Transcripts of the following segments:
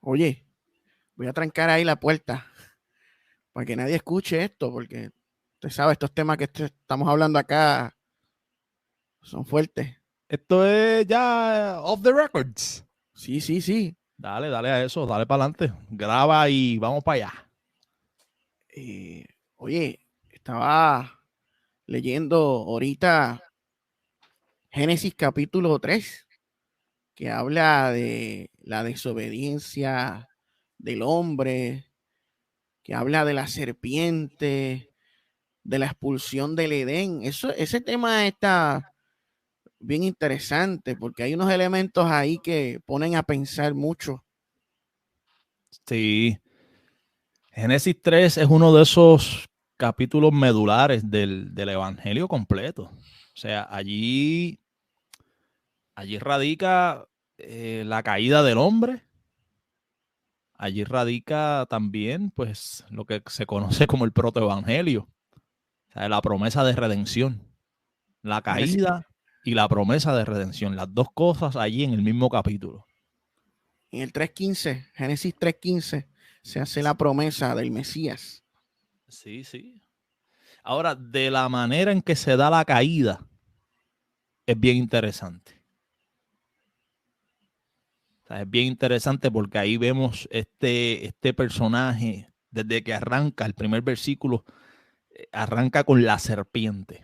Oye, voy a trancar ahí la puerta para que nadie escuche esto, porque usted sabe, estos temas que estamos hablando acá son fuertes. Esto es ya off the records. Sí, sí, sí. Dale, dale a eso, dale para adelante. Graba y vamos para allá. Eh, Oye, estaba leyendo ahorita Génesis capítulo 3, que habla de la desobediencia del hombre, que habla de la serpiente, de la expulsión del Edén. Ese tema está bien interesante porque hay unos elementos ahí que ponen a pensar mucho. Sí, Génesis 3 es uno de esos capítulos medulares del Evangelio completo. O sea, allí radica la caída del hombre. Allí radica también, pues, lo que se conoce como el protoevangelio, o sea, la promesa de redención, la Génesis, caída y la promesa de redención, las dos cosas allí en el mismo capítulo. en el 3.15, Génesis 3.15, se hace la promesa del Mesías. Sí, sí. Ahora, de la manera en que se da la caída, es bien interesante. O sea, es bien interesante porque ahí vemos este personaje, desde que arranca el primer versículo, arranca con la serpiente.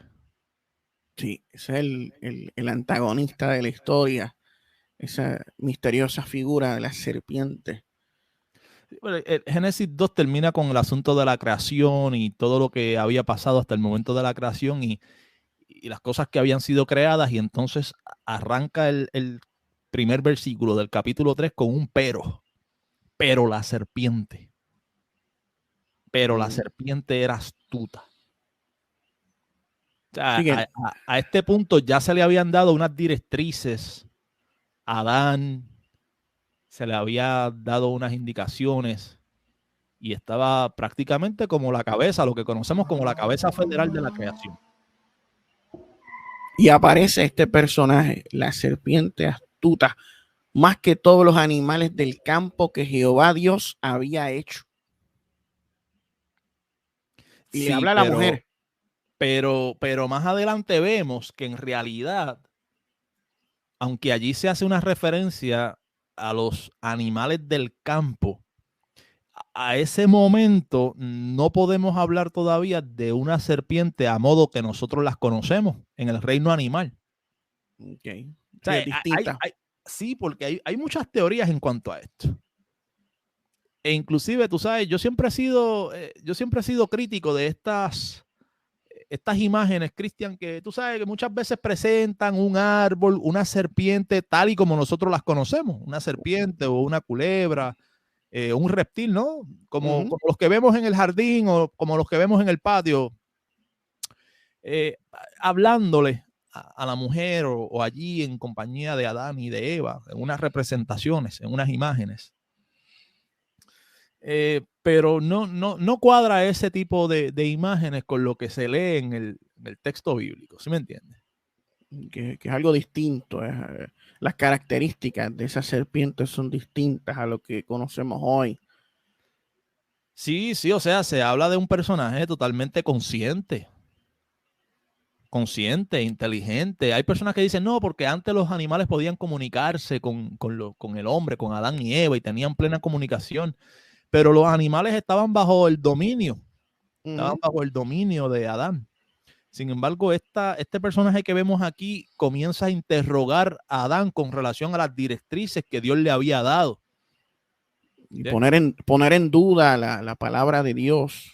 Sí, ese es el antagonista de la historia, esa misteriosa figura de la serpiente. Bueno, el Génesis 2 termina con el asunto de la creación y todo lo que había pasado hasta el momento de la creación y las cosas que habían sido creadas, y entonces arranca el primer versículo del capítulo 3 con un pero la Mm. serpiente era astuta. O sea, Sí que, a este punto ya se le habían dado unas directrices a Adán, se le había dado unas indicaciones y estaba prácticamente como la cabeza, lo que conocemos como la cabeza federal de la creación. y aparece este personaje, la serpiente astuta, más que todos los animales del campo que Jehová Dios había hecho. Y le Sí, habla a la mujer. pero más adelante vemos que en realidad, aunque allí se hace una referencia a los animales del campo, a ese momento no podemos hablar todavía de una serpiente a modo que nosotros las conocemos en el reino animal. Okay. O Sí, sea, es distinta. sí, porque hay muchas teorías en cuanto a esto. E inclusive, tú sabes, yo siempre he sido crítico de estas imágenes, Cristian, que tú sabes que muchas veces presentan un árbol, una serpiente, tal y como nosotros las conocemos, una serpiente o una culebra, un reptil, ¿no? Como los que vemos en el jardín o como los que vemos en el patio, eh, hablándole a la mujer o allí en compañía de Adán y de Eva, en unas representaciones, en unas imágenes. Pero no cuadra ese tipo de imágenes con lo que se lee en el texto bíblico, ¿sí me entiendes? Que es algo distinto. Las características de esas serpientes son distintas a lo que conocemos hoy. Sí, sí, o sea, se habla de un personaje totalmente consciente, inteligente. Hay personas que dicen, no, porque antes los animales podían comunicarse con el hombre, con Adán y Eva, y tenían plena comunicación, pero los animales estaban bajo el dominio de Adán. Sin embargo, este personaje que vemos aquí comienza a interrogar a Adán con relación a las directrices que Dios le había dado. Y ¿Sí? poner en duda la palabra de Dios.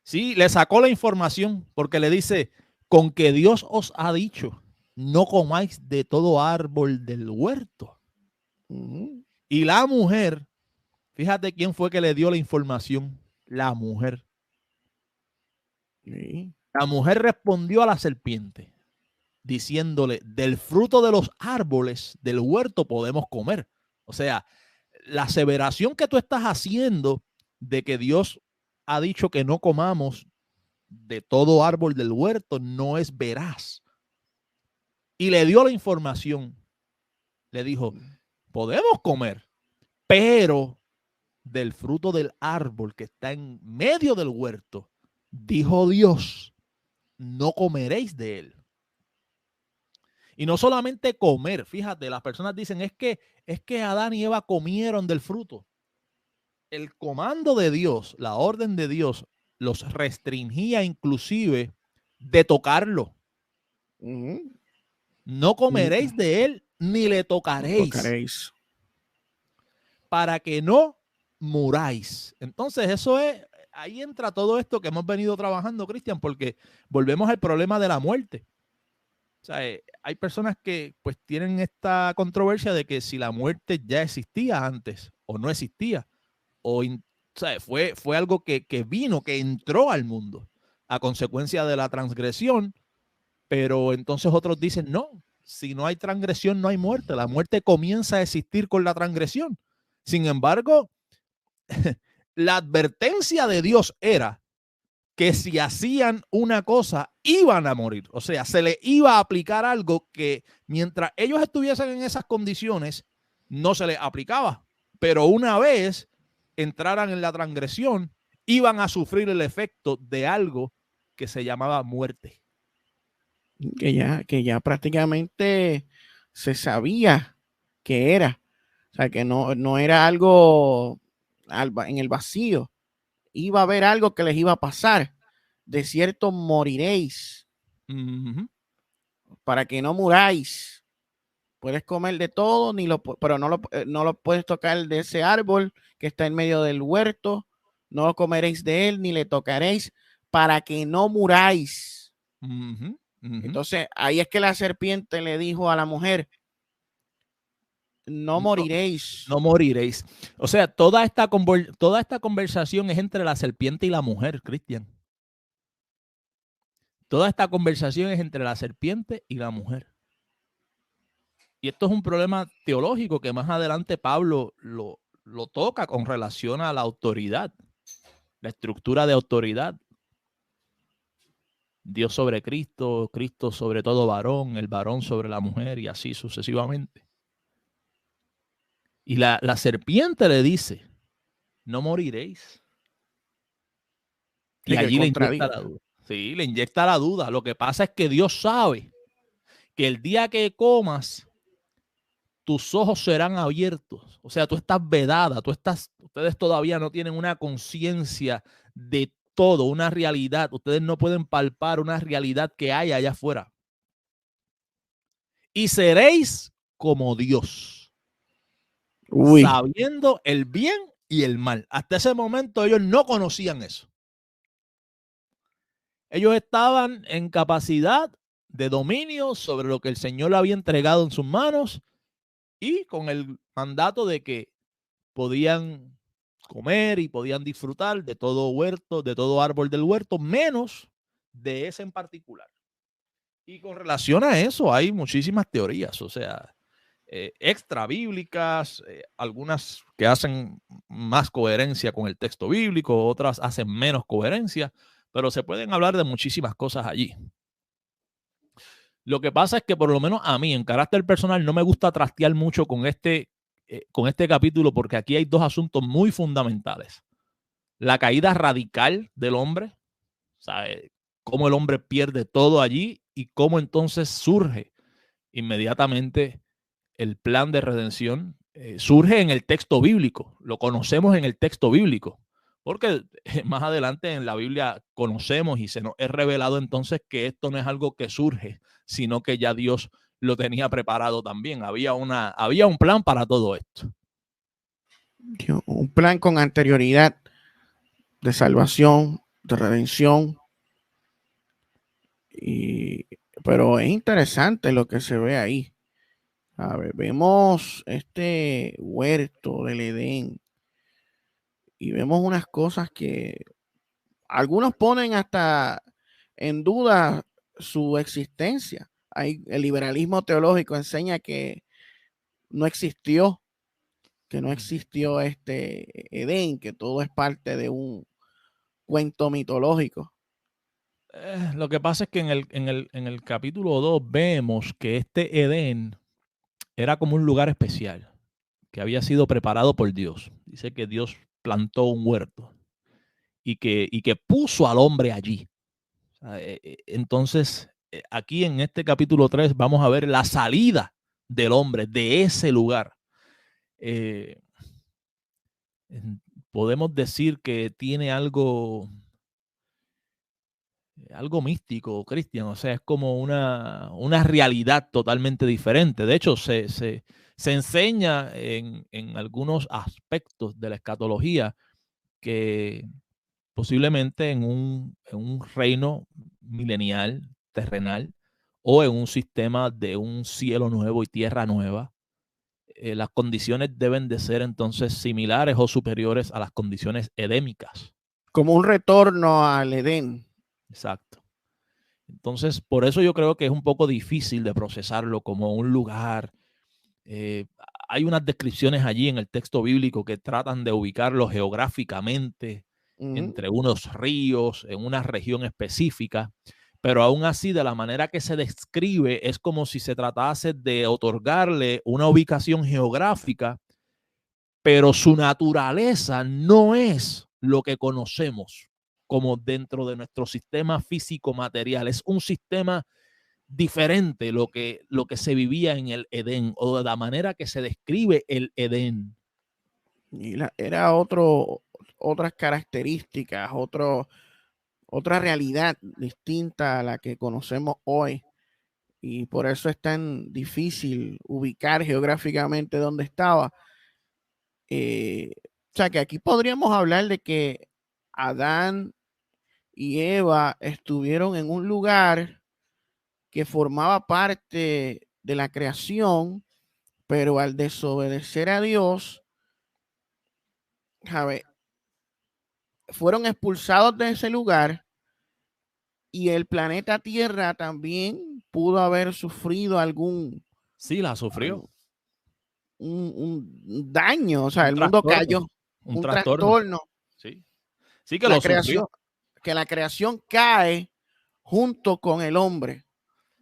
Sí, le sacó la información porque le dice, con que Dios os ha dicho, no comáis de todo árbol del huerto. Y la mujer, fíjate quién fue que le dio la información, la mujer. Sí. La mujer respondió a la serpiente, diciéndole, del fruto de los árboles del huerto podemos comer. O sea, la aseveración que tú estás haciendo de que Dios ha dicho que no comamos de todo árbol del huerto no es veraz. Y le dio la información. Le dijo, podemos comer. pero del fruto del árbol que está en medio del huerto, dijo Dios, no comeréis de él. Y no solamente comer, fíjate, las personas dicen, es que Adán y Eva comieron del fruto. El comando de Dios, la orden de Dios, los restringía inclusive de tocarlo. No comeréis de él ni le tocaréis. Para que no muráis. Entonces, eso es, ahí entra todo esto que hemos venido trabajando, Cristian, porque volvemos al problema de la muerte. O sea, hay personas que pues tienen esta controversia de que si la muerte ya existía antes o no existía, o sea, fue algo que vino, que entró al mundo a consecuencia de la transgresión, pero entonces otros dicen, no, si no hay transgresión no hay muerte, la muerte comienza a existir con la transgresión. Sin embargo, la advertencia de Dios era que si hacían una cosa, iban a morir. O sea, se les iba a aplicar algo que mientras ellos estuviesen en esas condiciones, no se les aplicaba. Pero una vez entraran en la transgresión, iban a sufrir el efecto de algo que se llamaba muerte. Que ya prácticamente se sabía que era. O sea, que no era algo en el vacío. Iba a haber algo que les iba a pasar. De cierto moriréis. Para que no muráis. Puedes comer de todo, pero no lo puedes tocar de ese árbol que está en medio del huerto. No lo comeréis de él, ni le tocaréis, para que no muráis. Entonces, ahí es que la serpiente le dijo a la mujer, no moriréis. No moriréis. O sea, toda esta conversación es entre la serpiente y la mujer, Cristian. Toda esta conversación es entre la serpiente y la mujer. Y esto es un problema teológico que más adelante Pablo lo toca con relación a la autoridad, la estructura de autoridad. Dios sobre Cristo, Cristo sobre todo varón, el varón sobre la mujer y así sucesivamente. Y la serpiente le dice, no moriréis. Y allí le inyecta la duda. Sí, le inyecta la duda. Lo que pasa es que Dios sabe que el día que comas, tus ojos serán abiertos. O sea, tú estás vedada, ustedes todavía no tienen una conciencia de todo, una realidad. Ustedes no pueden palpar una realidad que hay allá afuera. Y seréis como Dios, sabiendo el bien y el mal. Hasta ese momento ellos no conocían eso. Ellos estaban en capacidad de dominio sobre lo que el Señor le había entregado en sus manos y con el mandato de que podían comer y podían disfrutar de todo huerto, de todo árbol del huerto, menos de ese en particular. Y con relación a eso hay muchísimas teorías, o sea, extra bíblicas, algunas que hacen más coherencia con el texto bíblico, otras hacen menos coherencia, pero se pueden hablar de muchísimas cosas allí. Lo que pasa es que por lo menos a mí, en carácter personal, no me gusta trastear mucho con este capítulo porque aquí hay dos asuntos muy fundamentales. La caída radical del hombre, ¿sabe? Cómo el hombre pierde todo allí y cómo entonces surge inmediatamente el plan de redención. Surge en el texto bíblico, lo conocemos en el texto bíblico, porque más adelante en la Biblia conocemos y se nos es revelado entonces que esto no es algo que surge, sino que ya Dios lo tenía preparado también. Había un plan para todo esto. Un plan con anterioridad de salvación, de redención. Pero es interesante lo que se ve ahí. A ver, vemos este huerto del Edén y vemos unas cosas que algunos ponen hasta en duda su existencia. El liberalismo teológico enseña que no existió este Edén, que todo es parte de un cuento mitológico. Lo que pasa es que en el capítulo 2 vemos que este Edén era como un lugar especial, que había sido preparado por Dios. Dice que Dios plantó un huerto y que puso al hombre allí. Entonces, aquí en este capítulo 3 vamos a ver la salida del hombre de ese lugar. Podemos decir que tiene algo místico, Cristian, o sea, es como una realidad totalmente diferente. De hecho, se enseña en algunos aspectos de la escatología que posiblemente en un reino milenial, terrenal, o en un sistema de un cielo nuevo y tierra nueva, las condiciones deben de ser entonces similares o superiores a las condiciones edémicas. Como un retorno al Edén. Exacto. Entonces, por eso yo creo que es un poco difícil de procesarlo como un lugar. Hay unas descripciones allí en el texto bíblico que tratan de ubicarlo geográficamente entre unos ríos, en una región específica, pero aún así, de la manera que se describe, es como si se tratase de otorgarle una ubicación geográfica, pero su naturaleza no es lo que conocemos como dentro de nuestro sistema físico material. Es un sistema diferente lo que se vivía en el Edén, o de la manera que se describe el Edén. Y era otras características, otra realidad distinta a la que conocemos hoy. Y por eso es tan difícil ubicar geográficamente dónde estaba. O sea que aquí podríamos hablar de que Adán y Eva estuvieron en un lugar que formaba parte de la creación, pero al desobedecer a Dios, fueron expulsados de ese lugar, y el planeta Tierra también pudo haber sufrido algún, Sí, la sufrió. un daño, o sea, Un el mundo trastorno. cayó, Un un trastorno. trastorno. Sí. Sí que lo sufrió. Que la creación cae junto con el hombre.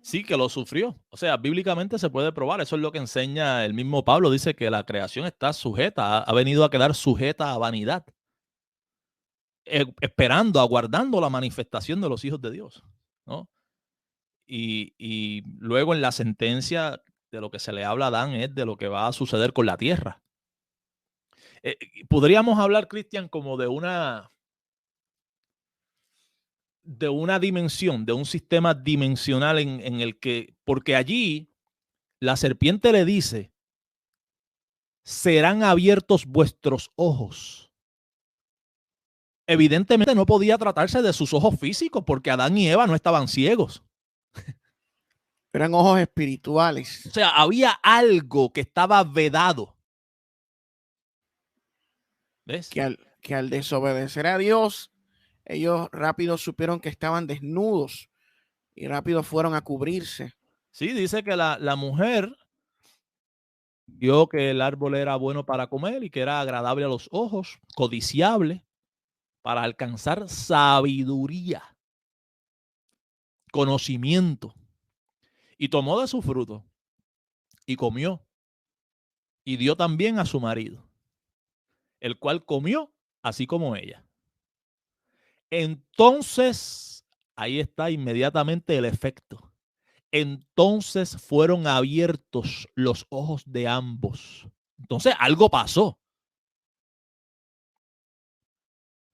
Sí que lo sufrió. O sea, bíblicamente se puede probar. Eso es lo que enseña el mismo Pablo. Dice que la creación está sujeta, ha venido a quedar sujeta a vanidad, esperando, aguardando la manifestación de los hijos de Dios, ¿no? Y luego en la sentencia de lo que se le habla a Adán es de lo que va a suceder con la tierra. Podríamos hablar, Cristian, como de una dimensión, de un sistema dimensional en el que, porque allí la serpiente le dice: serán abiertos vuestros ojos. Evidentemente no podía tratarse de sus ojos físicos, porque Adán y Eva no estaban ciegos. Eran ojos espirituales. O sea, había algo que estaba vedado. ¿Ves? Que al desobedecer a Dios, ellos rápido supieron que estaban desnudos y rápido fueron a cubrirse. Sí, dice que la mujer vio que el árbol era bueno para comer y que era agradable a los ojos, codiciable, para alcanzar sabiduría, conocimiento. Y tomó de su fruto y comió, y dio también a su marido, el cual comió así como ella. Entonces, ahí está inmediatamente el efecto. Entonces fueron abiertos los ojos de ambos. Entonces algo pasó.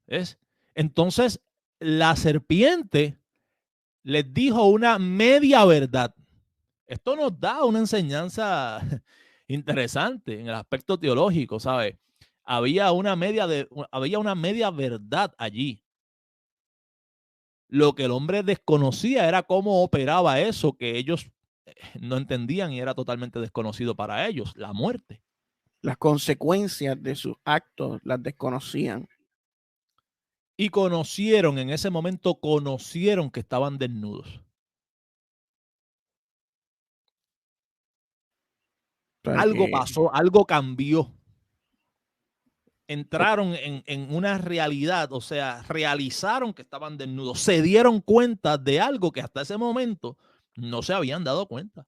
¿Ves? Entonces la serpiente les dijo una media verdad. Esto nos da una enseñanza interesante en el aspecto teológico, ¿sabes? Había una media verdad allí. Lo que el hombre desconocía era cómo operaba eso que ellos no entendían y era totalmente desconocido para ellos: la muerte. Las consecuencias de sus actos las desconocían. Y conocieron, en ese momento conocieron que estaban desnudos. Algo pasó, algo cambió. Entraron en una realidad, o sea, realizaron que estaban desnudos, se dieron cuenta de algo que hasta ese momento no se habían dado cuenta.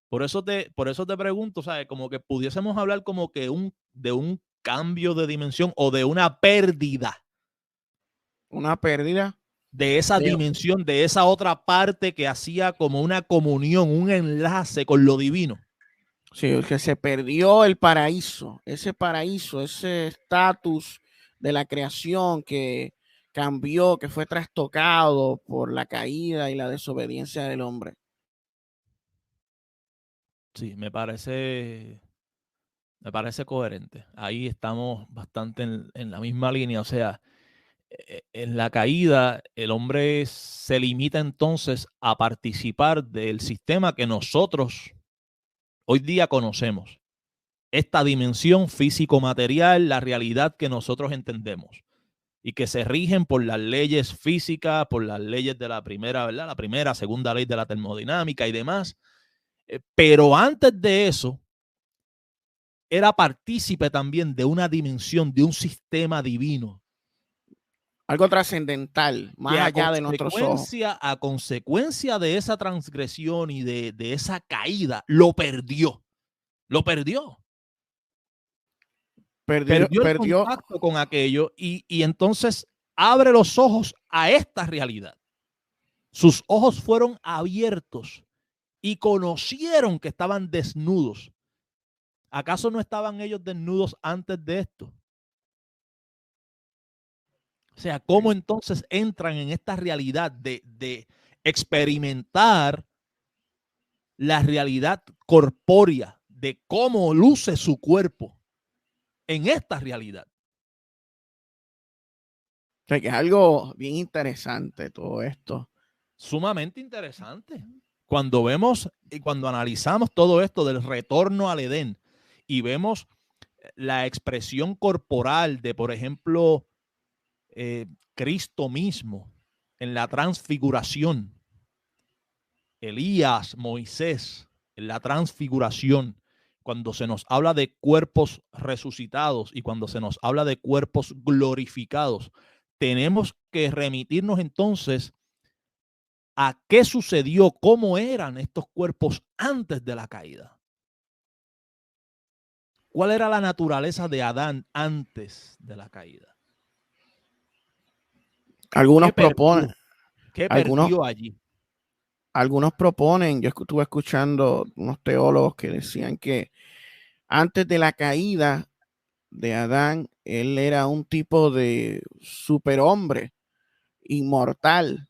Por eso te pregunto, ¿sabes? Como que pudiésemos hablar como que de un cambio de dimensión o de una pérdida Una pérdida de esa de, dimensión, de esa otra parte que hacía como una comunión, un enlace con lo divino. sí, que se perdió el paraíso, ese estatus de la creación que cambió, que fue trastocado por la caída y la desobediencia del hombre. Sí, me parece coherente. Ahí estamos bastante en la misma línea. O sea, en la caída, el hombre se limita entonces a participar del sistema que nosotros hoy día conocemos. Esta dimensión físico-material, la realidad que nosotros entendemos y que se rigen por las leyes físicas, por las leyes de la primera, ¿verdad? La primera, segunda ley de la termodinámica y demás. Pero antes de eso, era partícipe también de una dimensión, de un sistema divino. Algo trascendental, Que más allá de nuestros ojos. a consecuencia de esa transgresión y de esa caída, lo perdió. Lo perdió. Perdió el Perdió, contacto con aquello y entonces abre los ojos a esta realidad. Sus ojos fueron abiertos y conocieron que estaban desnudos. ¿Acaso no estaban ellos desnudos antes de esto? O sea, ¿cómo entonces entran en esta realidad de experimentar la realidad corpórea de cómo luce su cuerpo en esta realidad? o sea, que es algo bien interesante todo esto. Sumamente interesante. Cuando vemos y cuando analizamos todo esto del retorno al Edén y vemos la expresión corporal de, por ejemplo, Cristo mismo en la transfiguración, Elías, Moisés, en la transfiguración, cuando se nos habla de cuerpos resucitados y cuando se nos habla de cuerpos glorificados, tenemos que remitirnos entonces a qué sucedió, cómo eran estos cuerpos antes de la caída. ¿Cuál era la naturaleza de Adán antes de la caída? Algunos ¿Qué proponen, perdió? ¿Qué algunos, perdió allí? algunos proponen, yo estuve escuchando unos teólogos que decían que antes de la caída de Adán, él era un tipo de superhombre, inmortal,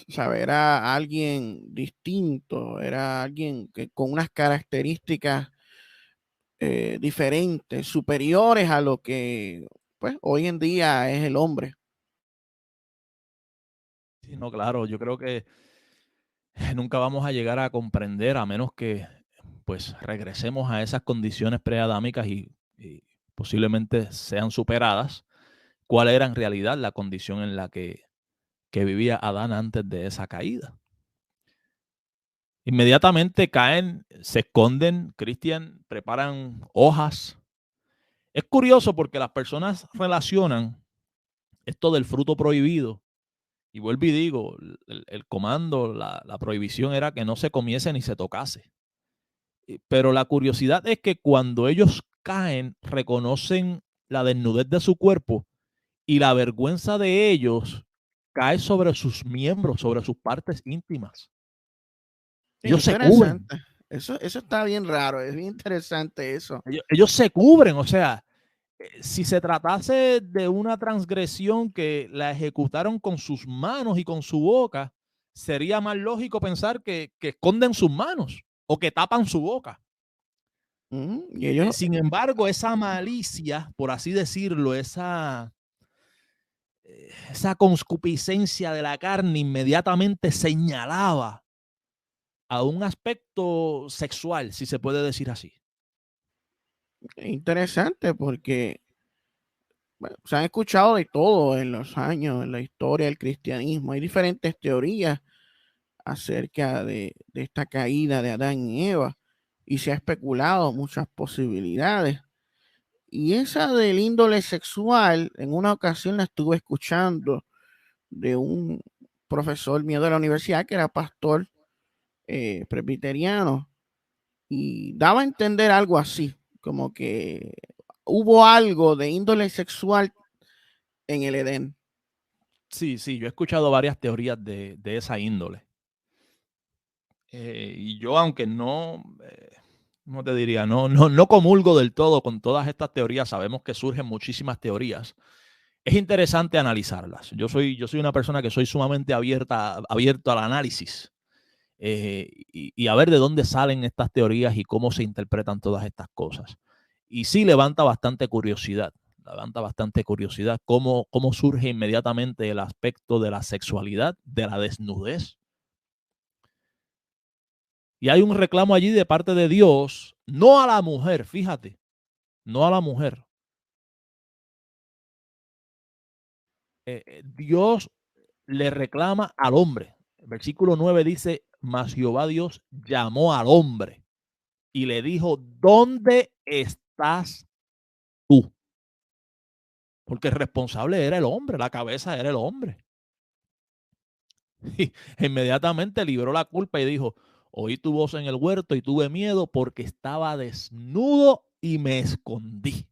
¿sabe? Era alguien distinto, era alguien que con unas características diferentes, superiores a lo que pues hoy en día es el hombre. Sí, no, claro, yo creo que nunca vamos a llegar a comprender a menos que pues regresemos a esas condiciones preadámicas y posiblemente sean superadas, cuál era en realidad la condición en la que vivía Adán antes de esa caída. Inmediatamente caen, se esconden, Cristian, preparan hojas. Es curioso porque las personas relacionan esto del fruto prohibido. Y vuelvo y digo, el comando, la prohibición era que no se comiese ni se tocase. Pero la curiosidad es que cuando ellos caen, reconocen la desnudez de su cuerpo y la vergüenza de ellos cae sobre sus miembros, sobre sus partes íntimas. Sí, Ellos se cubren. interesante. Eso está bien raro, es bien interesante eso. Ellos se cubren, o sea, si se tratase de una transgresión que la ejecutaron con sus manos y con su boca, sería más lógico pensar que esconden sus manos o que tapan su boca. Y ellos, Sin embargo, esa malicia, por así decirlo, esa concupiscencia de la carne inmediatamente señalaba a un aspecto sexual, si se puede decir así. interesante porque bueno, se han escuchado de todo en los años, en la historia del cristianismo. Hay diferentes teorías acerca de esta caída de Adán y Eva y se ha especulado muchas posibilidades. Y esa del índole sexual, en una ocasión la estuve escuchando de un profesor mío de la universidad que era pastor presbiterianos, y daba a entender algo así, como que hubo algo de índole sexual en el Edén. Sí, yo he escuchado varias teorías de esa índole. Y yo, aunque no, ¿cómo te diría? No comulgo del todo con todas estas teorías. Sabemos que surgen muchísimas teorías. Es interesante analizarlas. Yo soy una persona que soy sumamente abierto al análisis, y a ver de dónde salen estas teorías y cómo se interpretan todas estas cosas. Y sí levanta bastante curiosidad. Cómo surge inmediatamente el aspecto de la sexualidad, de la desnudez. Y hay un reclamo allí de parte de Dios, no a la mujer, fíjate, no a la mujer. Dios le reclama al hombre. El versículo 9 dice, mas Jehová Dios llamó al hombre y le dijo, ¿dónde estás tú? Porque el responsable era el hombre, la cabeza era el hombre. Y inmediatamente libró la culpa y dijo, oí tu voz en el huerto y tuve miedo porque estaba desnudo y me escondí.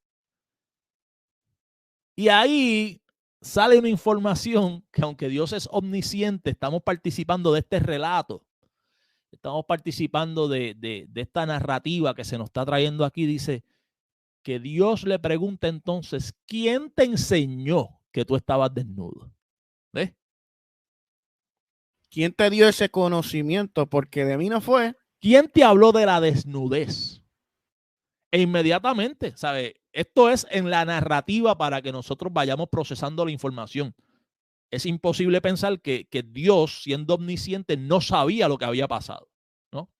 Y ahí sale una información que, aunque Dios es omnisciente, estamos participando de este relato, estamos participando de esta narrativa que se nos está trayendo aquí. Dice que Dios le pregunta entonces, ¿quién te enseñó que tú estabas desnudo? ¿Ves? ¿Quién te dio ese conocimiento? Porque de mí no fue. ¿Quién te habló de la desnudez? E inmediatamente, ¿sabes? Esto es en la narrativa para que nosotros vayamos procesando la información. Es imposible pensar que Dios, siendo omnisciente, no sabía lo que había pasado, ¿no?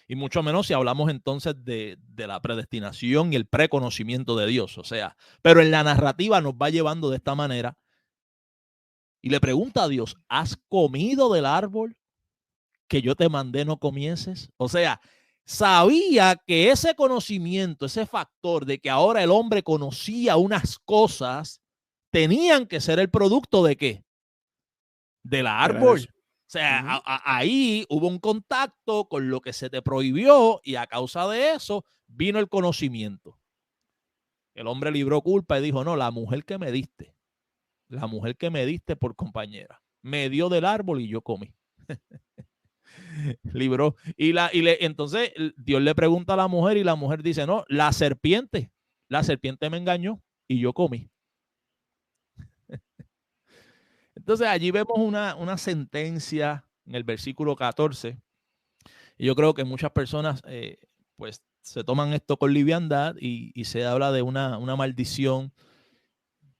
Y mucho menos si hablamos entonces de la predestinación y el preconocimiento de Dios. O sea, pero en la narrativa nos va llevando de esta manera y le pregunta a Dios, ¿has comido del árbol que yo te mandé no comieses? O sea, sabía que ese conocimiento, ese factor de que ahora el hombre conocía unas cosas, tenían que ser el producto de ¿qué? Del árbol. O sea, ahí hubo un contacto con lo que se te prohibió y a causa de eso vino el conocimiento. El hombre libró culpa y dijo, no, la mujer que me diste por compañera, me dio del árbol y yo comí. Libró. Entonces Dios le pregunta a la mujer y la mujer dice, no, la serpiente me engañó y yo comí. Entonces allí vemos una sentencia en el versículo 14. Y yo creo que muchas personas pues se toman esto con liviandad y se habla de una maldición.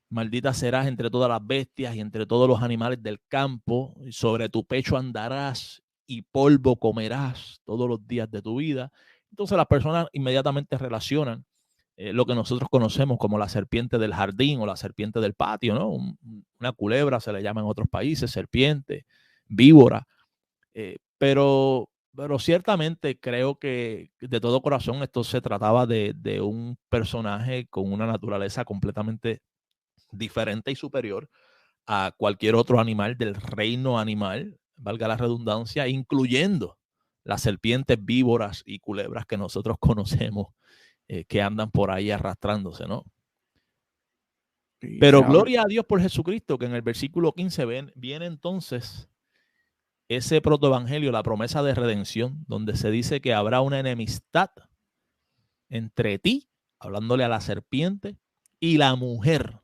Maldita serás entre todas las bestias y entre todos los animales del campo. Y sobre tu pecho andarás y polvo comerás todos los días de tu vida. Entonces las personas inmediatamente relacionan lo que nosotros conocemos como la serpiente del jardín o la serpiente del patio, ¿no? Una culebra se le llama en otros países, serpiente, víbora. Pero ciertamente creo que de todo corazón esto se trataba de un personaje con una naturaleza completamente diferente y superior a cualquier otro animal del reino animal, valga la redundancia, incluyendo las serpientes, víboras y culebras que nosotros conocemos, que andan por ahí arrastrándose, ¿no? Pero gloria a Dios por Jesucristo, que en el versículo 15 viene entonces ese protoevangelio, la promesa de redención, donde se dice que habrá una enemistad entre ti, hablándole a la serpiente, y la mujer.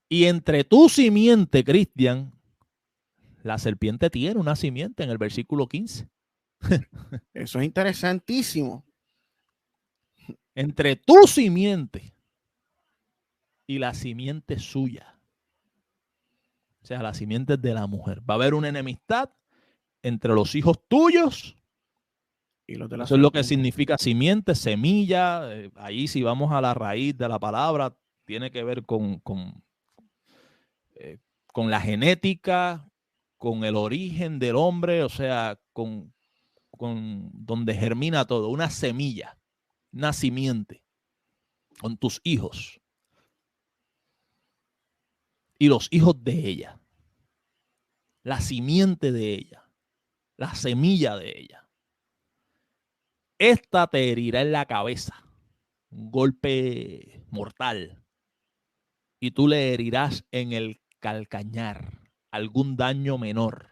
Y entre tu simiente, Cristian, la serpiente tiene una simiente en el versículo 15. Eso es interesantísimo. Entre tu simiente y la simiente suya. O sea, la simiente de la mujer. Va a haber una enemistad entre los hijos tuyos. Y los de la Eso serpiente. Es lo que significa simiente, semilla. Ahí si vamos a la raíz de la palabra, tiene que ver con la genética, con el origen del hombre, o sea, con donde germina todo, una semilla, una simiente, con tus hijos y los hijos de ella, la simiente de ella. la semilla de ella. Esta te herirá en la cabeza, un golpe mortal, y tú le herirás en el calcañar, algún daño menor.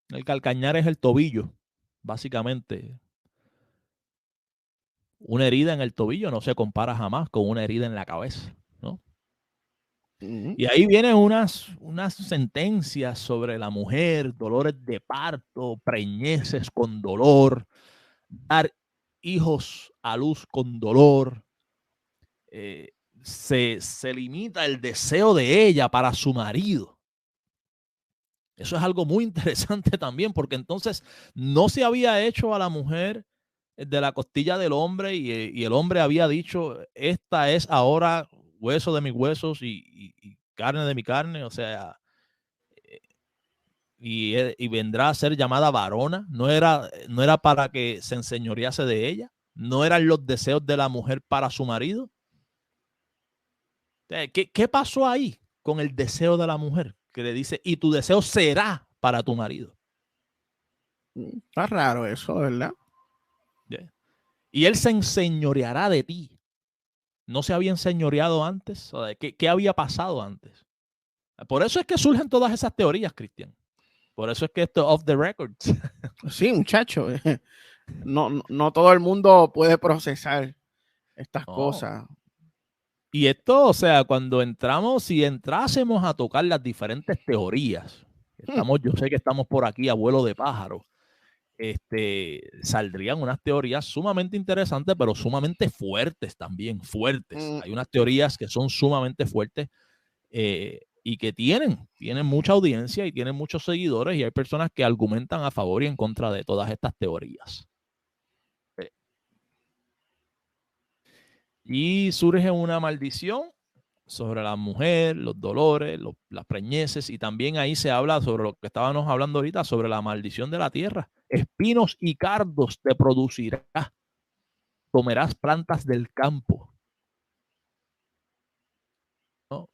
El calcañar es el tobillo, básicamente. Una herida en el tobillo no se compara jamás con una herida en la cabeza, ¿no? Y ahí vienen unas sentencias sobre la mujer, dolores de parto, preñeces con dolor, dar hijos a luz con dolor. Se limita el deseo de ella para su marido. Eso es algo muy interesante también, porque entonces no se había hecho a la mujer de la costilla del hombre y el hombre había dicho, esta es ahora hueso de mis huesos y carne de mi carne, o sea, y vendrá a ser llamada varona. No era para que se enseñorease de ella, no eran los deseos de la mujer para su marido. ¿Qué pasó ahí con el deseo de la mujer? Que le dice, y tu deseo será para tu marido. Está raro eso, ¿verdad? Yeah. Y él se enseñoreará de ti. ¿No se había enseñoreado antes? ¿Qué había pasado antes? Por eso es que surgen todas esas teorías, Cristian. Por eso es que esto off the records. Sí, muchacho. No todo el mundo puede procesar estas cosas. Y esto, o sea, cuando si entrásemos a tocar las diferentes teorías, yo sé que estamos por aquí a vuelo de pájaro, saldrían unas teorías sumamente interesantes, pero sumamente fuertes también, fuertes. Hay unas teorías que son sumamente fuertes y que tienen mucha audiencia y tienen muchos seguidores, y hay personas que argumentan a favor y en contra de todas estas teorías. Y surge una maldición sobre la mujer, los dolores, las preñeces, y también ahí se habla sobre lo que estábamos hablando ahorita, sobre la maldición de la tierra. Espinos y cardos te producirá, comerás plantas del campo. ¿No?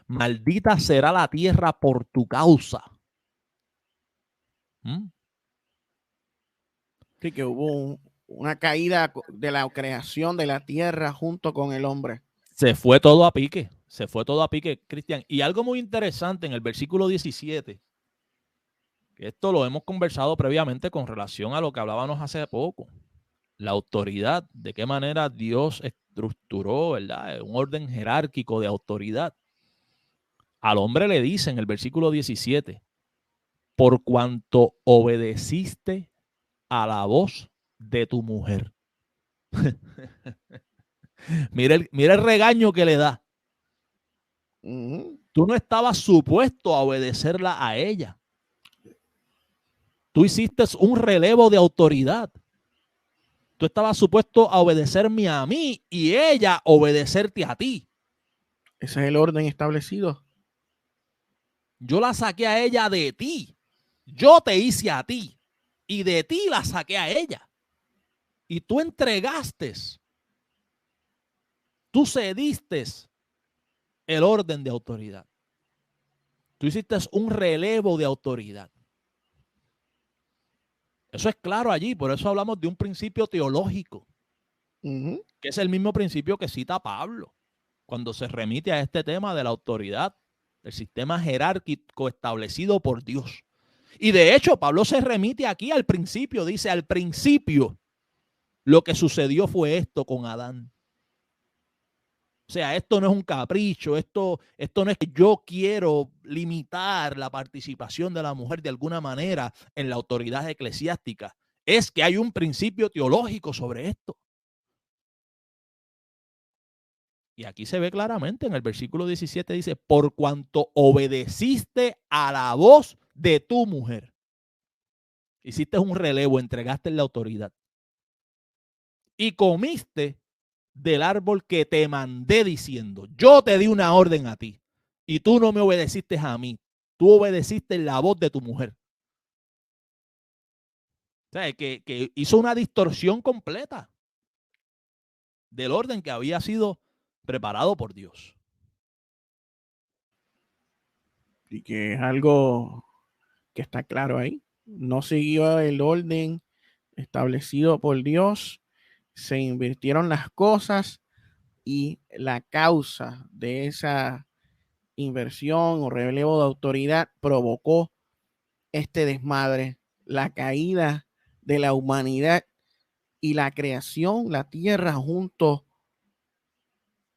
Maldita será la tierra por tu causa. Sí, que hubo una caída de la creación de la tierra junto con el hombre. Se fue todo a pique, Cristian. Y algo muy interesante en el versículo 17, que esto lo hemos conversado previamente con relación a lo que hablábamos hace poco. La autoridad, de qué manera Dios estructuró, ¿verdad? Un orden jerárquico de autoridad. Al hombre le dice en el versículo 17, por cuanto obedeciste a la voz de tu mujer. mira el regaño que le da. Tú no estabas supuesto a obedecerla a ella. Tú hiciste un relevo de autoridad. Tú estabas supuesto a obedecerme a mí y ella obedecerte a ti. Ese es el orden establecido. Yo la saqué a ella de ti. Yo te hice a ti. Y de ti la saqué a ella. Y tú entregaste. Tú cediste el orden de autoridad. Tú hiciste un relevo de autoridad. Eso es claro allí. Por eso hablamos de un principio teológico. Que es el mismo principio que cita Pablo cuando se remite a este tema de la autoridad, del sistema jerárquico establecido por Dios. Y de hecho, Pablo se remite aquí al principio, dice, al principio lo que sucedió fue esto con Adán. O sea, esto no es un capricho, esto no es que yo quiero limitar la participación de la mujer de alguna manera en la autoridad eclesiástica. Es que hay un principio teológico sobre esto. Y aquí se ve claramente en el versículo 17, dice, por cuanto obedeciste a la voz de tu mujer. Hiciste un relevo, entregaste la autoridad. Y comiste del árbol que te mandé diciendo, yo te di una orden a ti y tú no me obedeciste a mí. Tú obedeciste la voz de tu mujer. O sea, que hizo una distorsión completa del orden que había sido preparado por Dios. Y que es algo que está claro ahí. no siguió el orden establecido por Dios, se invirtieron las cosas y la causa de esa inversión o relevo de autoridad provocó este desmadre, la caída de la humanidad y la creación, la tierra junto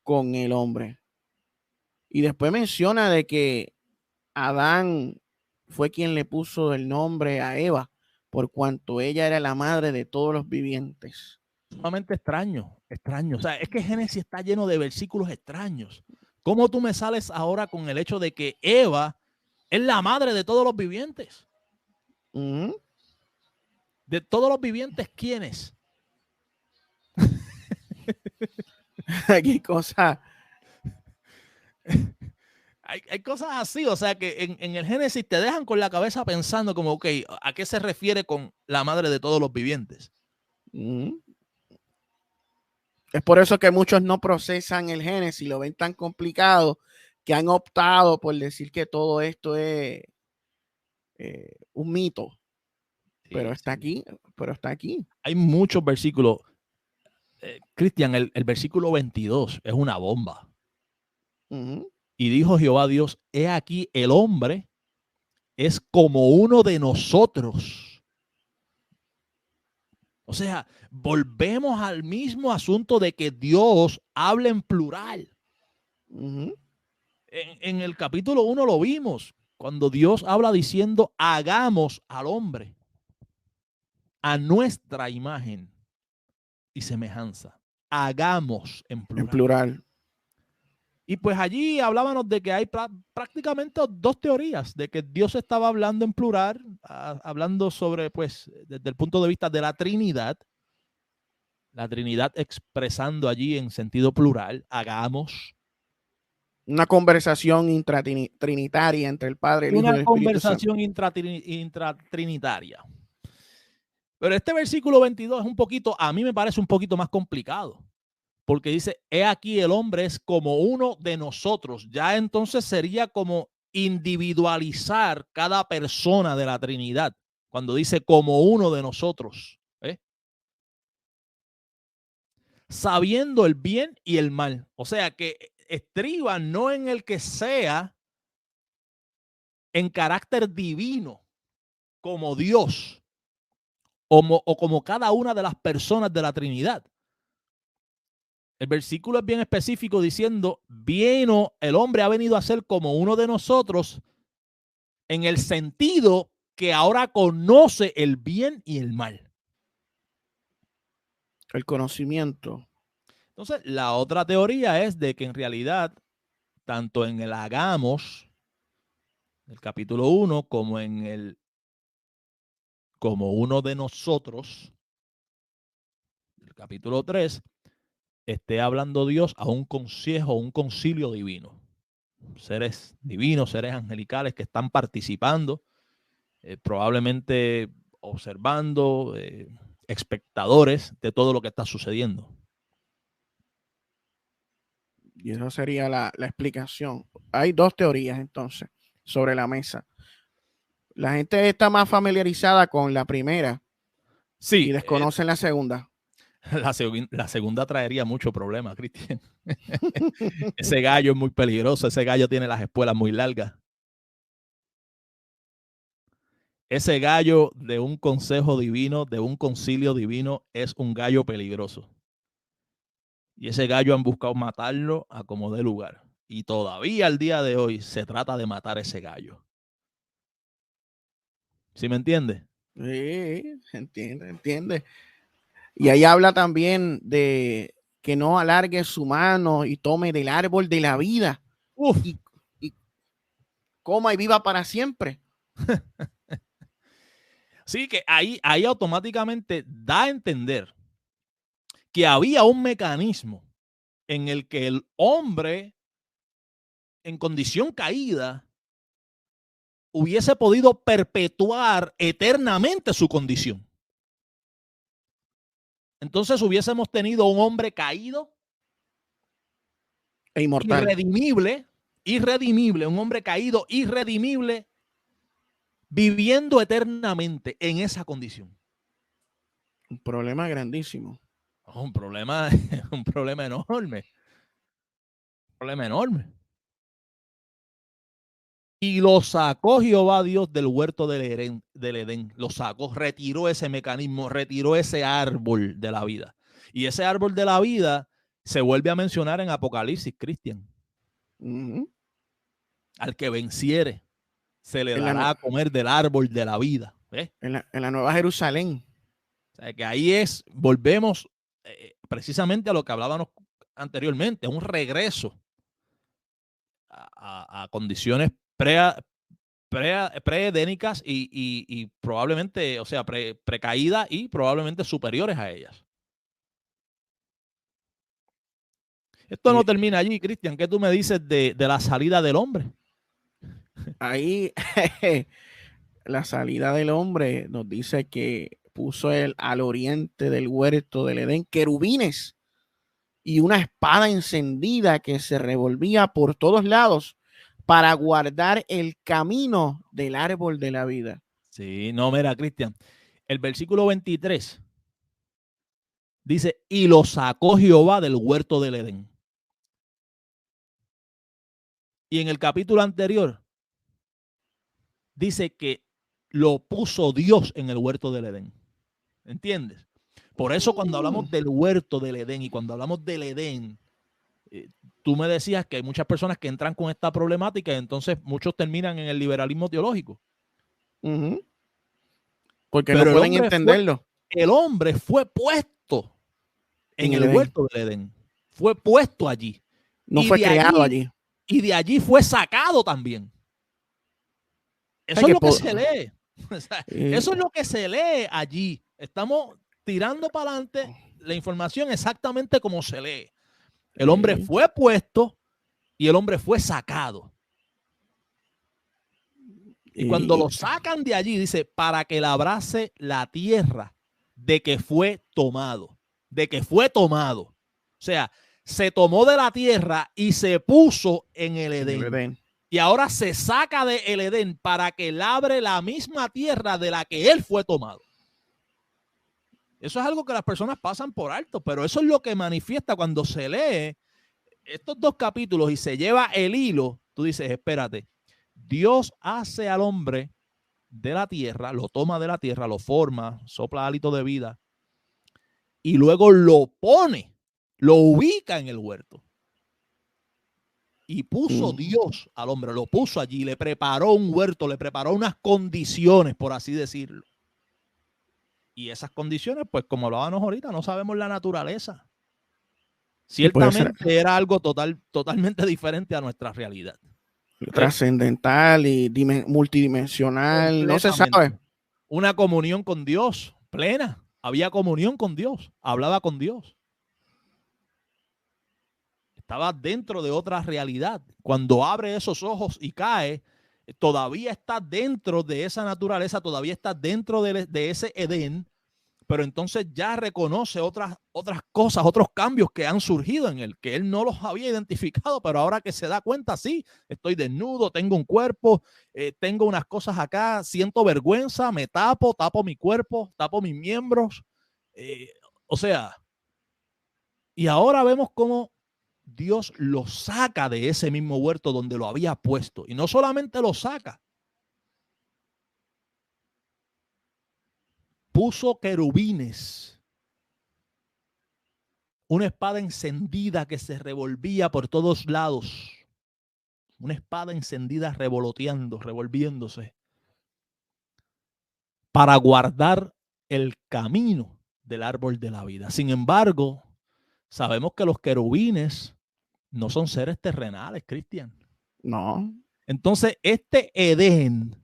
con el hombre. Y después menciona de que Adán fue quien le puso el nombre a Eva, por cuanto ella era la madre de todos los vivientes. Sumamente extraño, extraño. O sea, es que Génesis está lleno de versículos extraños. ¿Cómo tú me sales ahora con el hecho de que Eva es la madre de todos los vivientes? De todos los vivientes, ¿quiénes? Qué cosa. Hay cosas así, o sea que en el Génesis te dejan con la cabeza pensando como, ok, ¿a qué se refiere con la madre de todos los vivientes? Es por eso que muchos no procesan el Génesis, lo ven tan complicado que han optado por decir que todo esto es un mito. Pero está aquí, pero está aquí. Hay muchos versículos. Cristian, el versículo 22 es una bomba. Y dijo Jehová Dios, he aquí el hombre es como uno de nosotros. O sea, volvemos al mismo asunto de que Dios habla en plural. En el capítulo 1 lo vimos, cuando Dios habla diciendo, hagamos al hombre a nuestra imagen y semejanza. Hagamos en plural. En plural. Y pues allí hablábamos de que hay prácticamente dos teorías, de que Dios estaba hablando en plural, hablando sobre, pues, desde el punto de vista de la Trinidad expresando allí en sentido plural, hagamos. Una conversación intratrinitaria entre el Padre, el Hijo y el Espíritu Santo. Una conversación intratrinitaria. Pero este versículo 22 es un poquito, a mí me parece un poquito más complicado. Porque dice, he aquí el hombre es como uno de nosotros. Ya entonces sería como individualizar cada persona de la Trinidad. Cuando dice como uno de nosotros. Sabiendo el bien y el mal. O sea que estriba no en el que sea en carácter divino como Dios o como cada una de las personas de la Trinidad. El versículo es bien específico diciendo, vino, el hombre ha venido a ser como uno de nosotros en el sentido que ahora conoce el bien y el mal. El conocimiento. Entonces, la otra teoría es de que en realidad, tanto en el hagamos, el capítulo 1, como en el como uno de nosotros, el capítulo 3, esté hablando Dios a un consejo, un concilio divino. Seres divinos, seres angelicales que están participando, probablemente observando, espectadores de todo lo que está sucediendo. Y esa sería la explicación. Hay dos teorías entonces sobre la mesa. La gente está más familiarizada con la primera, sí, y desconocen la segunda. La segunda traería mucho problema, Cristian. Ese gallo es muy peligroso, ese gallo tiene las espuelas muy largas. Ese gallo de un consejo divino, de un concilio divino, es un gallo peligroso. Y ese gallo han buscado matarlo a como dé lugar. Y todavía al día de hoy se trata de matar ese gallo. ¿Sí me entiende? Sí, entiende. Y ahí habla también de que no alargue su mano y tome del árbol de la vida y coma y viva para siempre. Sí, que ahí automáticamente da a entender que había un mecanismo en el que el hombre en condición caída hubiese podido perpetuar eternamente su condición. Entonces hubiésemos tenido un hombre caído e inmortal, irredimible, un hombre caído irredimible, viviendo eternamente en esa condición. Un problema grandísimo. Un problema enorme. Un problema enorme. Y lo sacó Jehová Dios del huerto del Edén. Lo sacó, retiró ese mecanismo, retiró ese árbol de la vida. Y ese árbol de la vida se vuelve a mencionar en Apocalipsis, Cristian. Al que venciere, se le dará a comer del árbol de la vida. ¿Ves? En la Nueva Jerusalén. O sea, que ahí volvemos precisamente a lo que hablábamos anteriormente, un regreso a condiciones preedénicas y probablemente, o sea, precaídas y probablemente superiores a ellas. Esto no termina allí, Cristian. ¿Qué tú me dices de la salida del hombre? Ahí la salida del hombre nos dice que puso al oriente del huerto del Edén querubines y una espada encendida que se revolvía por todos lados para guardar el camino del árbol de la vida. Sí, no, mira, Cristian, el versículo 23 dice, y lo sacó Jehová del huerto del Edén. Y en el capítulo anterior dice que lo puso Dios en el huerto del Edén. ¿Entiendes? Por eso cuando hablamos del huerto del Edén y cuando hablamos del Edén, tú me decías que hay muchas personas que entran con esta problemática y entonces muchos terminan en el liberalismo teológico. Porque pero no pueden entenderlo. El hombre fue puesto en el huerto del Edén. Fue puesto allí. No fue creado allí. Y de allí fue sacado también. Eso es lo que se lee. O sea, eso es lo que se lee allí. Estamos tirando para adelante la información exactamente como se lee. El hombre fue puesto y el hombre fue sacado. Y cuando lo sacan de allí, dice, para que labrase la tierra de que fue tomado. De que fue tomado. O sea, se tomó de la tierra y se puso en el Edén. Y ahora se saca del Edén para que labre la misma tierra de la que él fue tomado. Eso es algo que las personas pasan por alto, pero eso es lo que manifiesta cuando se lee estos dos capítulos y se lleva el hilo. Tú dices, espérate, Dios hace al hombre de la tierra, lo toma de la tierra, lo forma, sopla hálito de vida y luego lo pone, lo ubica en el huerto. Y puso Dios al hombre, lo puso allí, le preparó un huerto, le preparó unas condiciones, por así decirlo. Y esas condiciones, pues como hablábamos ahorita, no sabemos la naturaleza. Ciertamente era algo totalmente diferente a nuestra realidad. Trascendental y multidimensional, no se sabe. Una comunión con Dios plena. Había comunión con Dios, hablaba con Dios. Estaba dentro de otra realidad. Cuando abre esos ojos y cae, todavía está dentro de esa naturaleza, todavía está dentro de ese Edén, pero entonces ya reconoce otras cosas, otros cambios que han surgido en él, que él no los había identificado, pero ahora que se da cuenta, sí, estoy desnudo, tengo un cuerpo, tengo unas cosas acá, siento vergüenza, me tapo mi cuerpo, tapo mis miembros, o sea, y ahora vemos cómo Dios lo saca de ese mismo huerto donde lo había puesto. Y no solamente lo saca. Puso querubines. Una espada encendida que se revolvía por todos lados. Una espada encendida revoloteando, revolviéndose. Para guardar el camino del árbol de la vida. Sin embargo, sabemos que los querubines no son seres terrenales, Cristian. No. Entonces, este Edén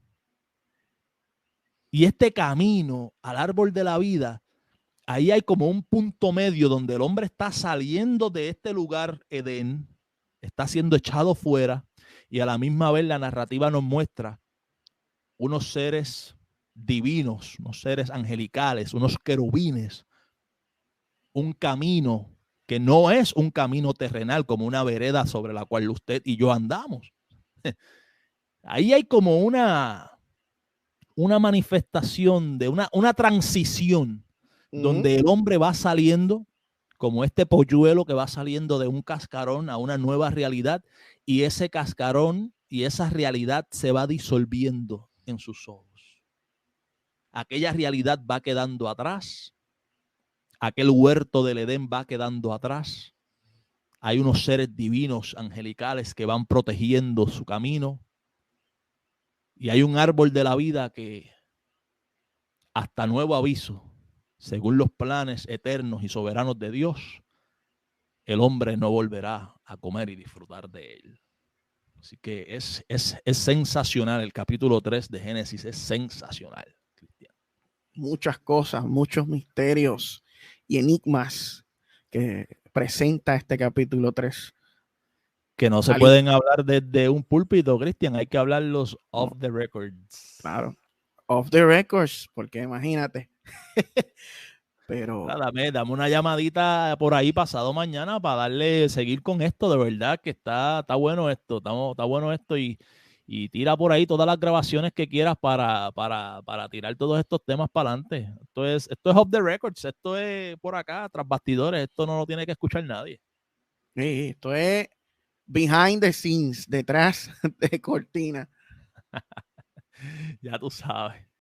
y este camino al árbol de la vida, ahí hay como un punto medio donde el hombre está saliendo de este lugar Edén, está siendo echado fuera y a la misma vez la narrativa nos muestra unos seres divinos, unos seres angelicales, unos querubines, un camino que no es un camino terrenal como una vereda sobre la cual usted y yo andamos. Ahí hay como una una manifestación de una transición donde el hombre va saliendo como este polluelo que va saliendo de un cascarón a una nueva realidad, y ese cascarón y esa realidad se va disolviendo en sus ojos. Aquella realidad va quedando atrás, aquel huerto del Edén va quedando atrás. Hay unos seres divinos, angelicales, que van protegiendo su camino, y hay un árbol de la vida que, hasta nuevo aviso, según los planes eternos y soberanos de Dios, el hombre no volverá a comer y disfrutar de él. Así que es sensacional. El capítulo 3 de Génesis es sensacional, Cristian. Muchas cosas, muchos misterios y enigmas que presenta este capítulo 3. Que no se pueden hablar desde un púlpito, Cristian. Hay que hablarlos off the records. Claro, off the records, porque imagínate. Pero dame una llamadita por ahí pasado mañana para seguir con esto. De verdad que está bueno esto, está bueno esto, y tira por ahí todas las grabaciones que quieras para tirar todos estos temas para adelante. Esto es off the records, esto es por acá, tras bastidores, esto no lo tiene que escuchar nadie. sí, esto es behind the scenes, detrás de cortina. Ya tú sabes.